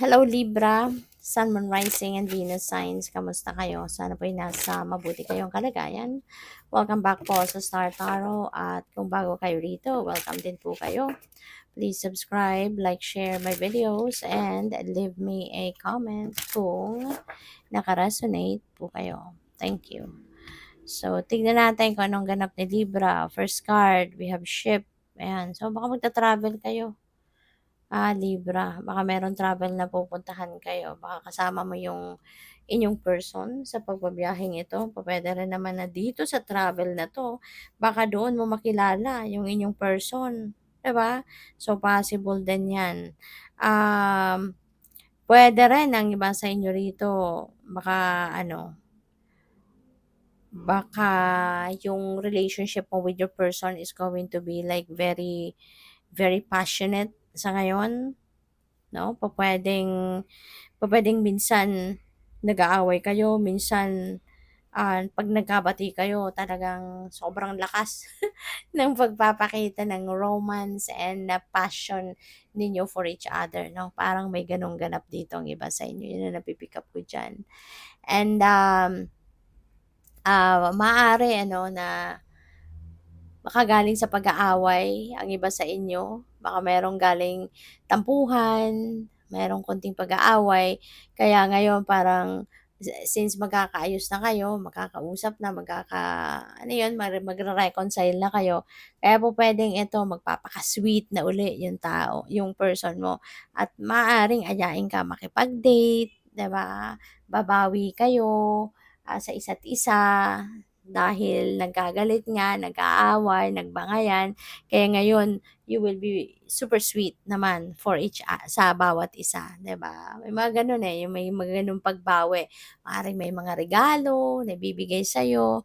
Hello Libra, Sun, Moon, Rising, and Venus signs. Kamusta kayo? Sana po'y nasa mabuti kayong kalagayan. Welcome back po sa Star Tarot. At kung bago kayo rito, welcome din po kayo. Please subscribe, like, share my videos, and leave me a comment kung nakaresonate po kayo. Thank you. So, tignan natin kung anong ganap ni Libra. First card, we have ship. Ayan. So, baka magta-travel kayo. Libra, baka meron travel na pupuntahan kayo. Baka kasama mo yung inyong person sa pagbabiyaheng ito. Puwede rin naman na dito sa travel na 'to, baka doon mo makilala yung inyong person, 'di ba? So, possible din 'yan. Puwede rin ang iba sa inyo rito, baka ano, baka yung relationship mo with your person is going to be like very, very passionate sa ngayon. 'No, pupuwedeng minsan nag-aaway kayo, minsan, 'pag nagkabati kayo talagang sobrang lakas ng pagpapakita ng romance and passion ninyo for each other 'no, parang may gano'ng ganap dito ang iba sa inyo, 'yun ang napi-pick up ko diyan. And, maaari ano na baka galing sa pag-aaway ang iba sa inyo, baka merong galing tampuhan, merong konting pag-aaway, kaya ngayon parang since magkakaayos na kayo, magkakausap na, ano yun, magre-reconcile na kayo, kaya po puwedeng ito magpapaka-sweet na uli yung tao, yung person mo at maaaring ayain ka makipag-date, 'di ba? Babawi kayo, sa isa't isa. Dahil nagkagalit nga, nag-aaway, nagbangayan, kaya ngayon you will be super sweet naman for sa bawat isa, 'di ba? May mga gano'n, yung may mga gano'ng pagbawi. Maaaring may mga regalo na ibibigay sa'yo,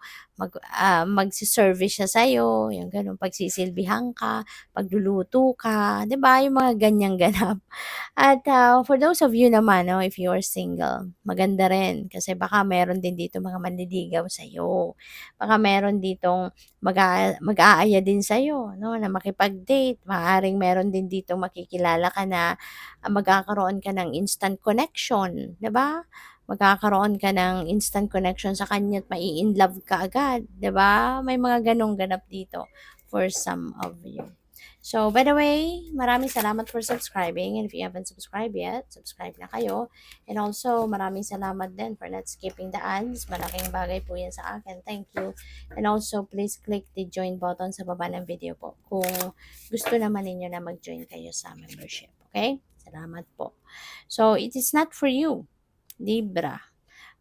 magse-service siya sa'yo, yung gano'n, pagsisilbihan ka, pagluluto ka, 'di ba, yung mga ganyang ganap. At, for those of you naman 'no, if you are single, maganda rin kasi baka meron din dito mga manliligaw sa'yo. Baka meron ditong mag-aaya din sa'yo 'no, na makipag-date. Maaaring meron din ditong makikilala ka na, magkakaroon ka ng instant connection, 'di ba? Magkakaroon ka ng instant connection sa kanya at mai-inlove ka agad, 'di ba? May mga gano'ng ganap dito for some of you. So, by the way, maraming salamat for subscribing, and if you haven't subscribed yet, subscribe na kayo. And also, maraming salamat din for not skipping the ads. Malaking bagay po yan sa akin. Thank you. And also, please click the join button sa baba ng video po kung gusto naman ninyo na mag-join kayo sa membership. Okay? Salamat po. So, it is not for you, Libra.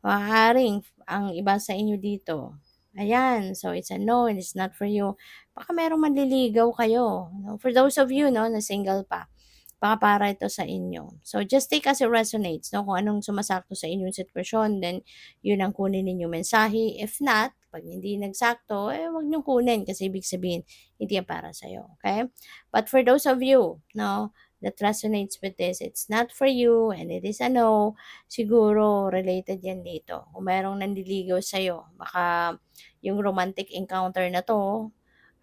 Maaaring ang iba sa inyo dito, ayan, so it's a no and it's not for you. Baka merong manliligaw kayo, no? For those of you, no, na single pa, baka para ito sa inyo. So, just take as it resonates, no? Kung anong sumasakto sa inyong sitwasyon, then yun ang kunin ninyong mensahe. If not, pag hindi nagsakto, wag niyong kunin kasi ibig sabihin, hindi yan para sa'yo, okay? But for those of you, no, that resonates with this, it's not for you and it is a no, siguro related yan dito. Kung merong nanliligaw sa'yo, baka yung romantic encounter na to,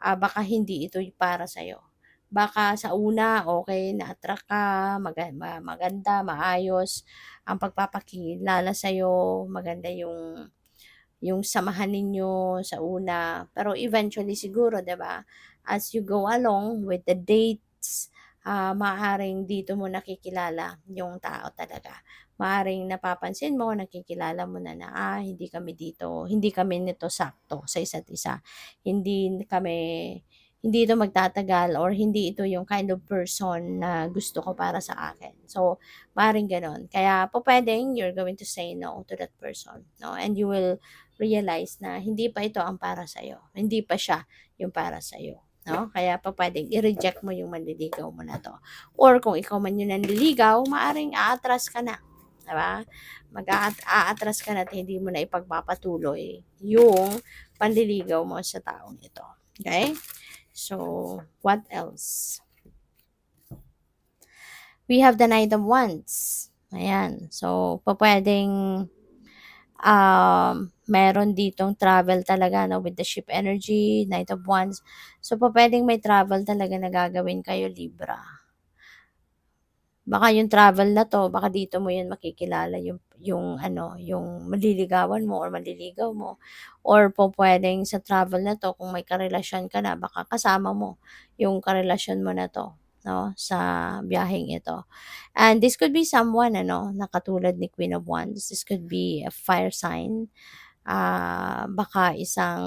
baka hindi ito para sa'yo. Baka sa una, okay, na-attract ka, maganda, maayos ang pagpapakilala sa'yo, maganda yung samahan ninyo sa una. Pero eventually siguro, 'di ba, as you go along with the dates, maaaring dito mo nakikilala yung tao talaga. Maaaring napapansin mo, nakikilala mo na hindi kami nito sakto sa isa't isa. Hindi ito magtatagal or hindi ito yung kind of person na gusto ko para sa akin. So, maaaring gano'n. Kaya pupuwedeng you're going to say no to that person, 'no, and you will realize na hindi pa ito ang para sa'yo, hindi pa siya yung para sa'yo, 'no? Kaya pupuwedeng i-reject mo yung manliligaw mo na 'to. Or kung ikaw man yung nanliligaw, maaaring aatras ka na, 'di ba? Aatras ka na at hindi mo na ipagpapatuloy yung panliligaw mo sa taong ito, okay? So, what else? We have the Knight of Wands. Ayan. So, pupuwedeng meron ditong travel talaga 'no, with the ship energy, Knight of Wands. So, pupuwedeng may travel talaga na gagawin kayo, Libra. Baka yung travel na 'to, baka dito mo 'yun makikilala yung ano, yung maliligawan mo or maliligaw mo or pupuwedeng sa travel na 'to kung may karelasyon ka na baka kasama mo yung karelasyon mo na 'to, 'no, sa biyaheng ito. And this could be someone ano, na katulad ni Queen of Wands, this could be a fire sign, baka isang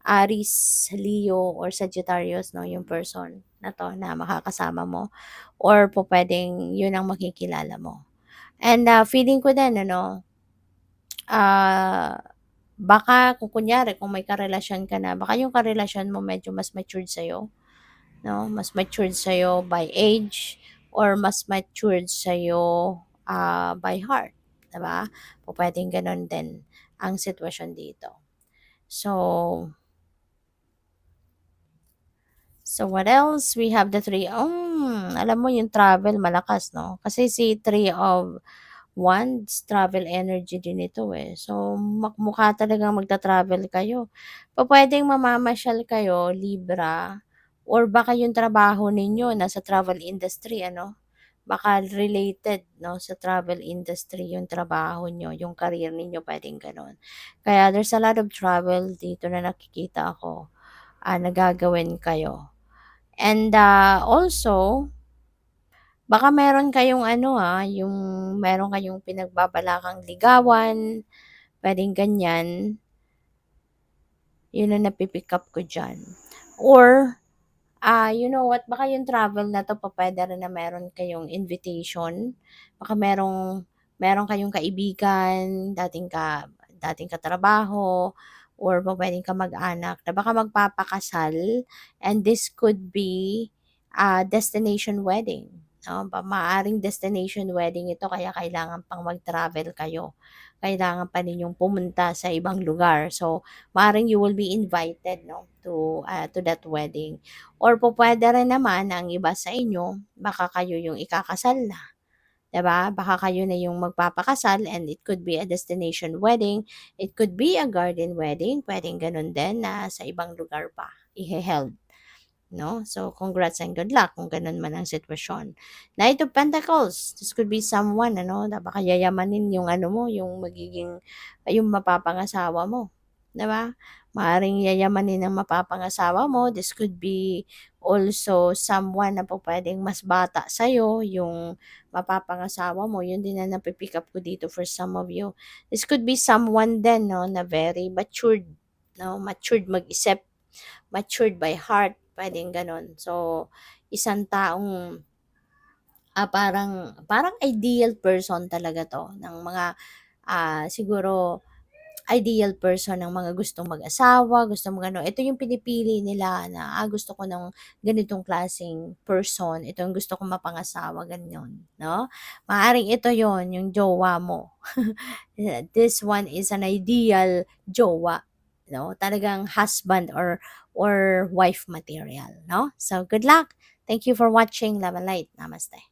Aries, Leo, or Sagittarius 'no, yung person na 'to na makakasama mo or pupuwedeng yun ang makikilala mo. And, feeling ko din ano, ah, baka kung kunyari kung may karelasyon ka na, baka yung karelasyon mo medyo mas matured sa'yo, 'no, mas matured sa'yo by age or mas matured sa'yo, by heart, 'di ba? Pupuwedeng gano'n din ang sitwasyon dito. So So, what else? We have the alam mo yung travel malakas 'no, kasi si Three of Wands, travel energy din ito, eh. So, mukha talagang magta-travel kayo. Pupuwedeng mamamasyal kayo, Libra, or baka yung trabaho ninyo nasa travel industry ano, baka related 'no, sa travel industry yung trabaho niyo, yung career ninyo, puwedeng gano'n. Kaya there's a lot of travel dito na nakikita ko, na gagawin kayo. And, also, baka meron kayong ano, yung meron kayong pinagbabalakang ligawan, puwedeng ganyan, yun ang napi-pick up ko diyan. Or, you know what, baka yung travel na 'to pupuwede rin na meron kayong invitation, baka meron kayong kaibigan, dating katrabaho or pupuwedeng kamag-anak na baka magpapakasal and this could be a destination wedding, 'no, maaaring destination wedding ito kaya kailangan pang mag-travel kayo. Kailangan pa ninyong pumunta sa ibang lugar. So, maaaring you will be invited 'no, to that wedding. Or pupuwede rin naman na ang iba sa inyo, baka kayo yung ikakasal na, 'di ba? Baka kayo na yung magpapakasal and it could be a destination wedding, it could be a garden wedding, puwedeng gano'n din na sa ibang lugar pa ihe-held, 'no? So, congrats and good luck kung gano'n man ang sitwasyon. Knight of Pentacles, this could be someone ano, na baka yayamanin yung ano mo, yung yung mapapangasawa mo, 'di ba? Maaaring yayamanin ng mapapangasawa mo, this could be also someone na pupuwedeng mas bata sa'yo, yung mapapangasawa mo, yun din ang napi-pick up ko dito for some of you. This could be someone din 'no, na very matured 'no, matured mag-isip, matured by heart, puwedeng gano'n. So, isang taong, parang parang ideal person talaga 'to ng mga, siguro ideal person ng mga gustong mag-asawa, gustong mag-ano. Ito yung pinipili nila na, gusto ko ng ganitong klaseng person, ito yung gusto kong mapangasawa, gano'n, 'no? Maaaring ito yon yung jowa mo. This one is an ideal jowa, 'no? Talagang husband or wife material, 'no? So, good luck. Thank you for watching. Love and light. Namaste.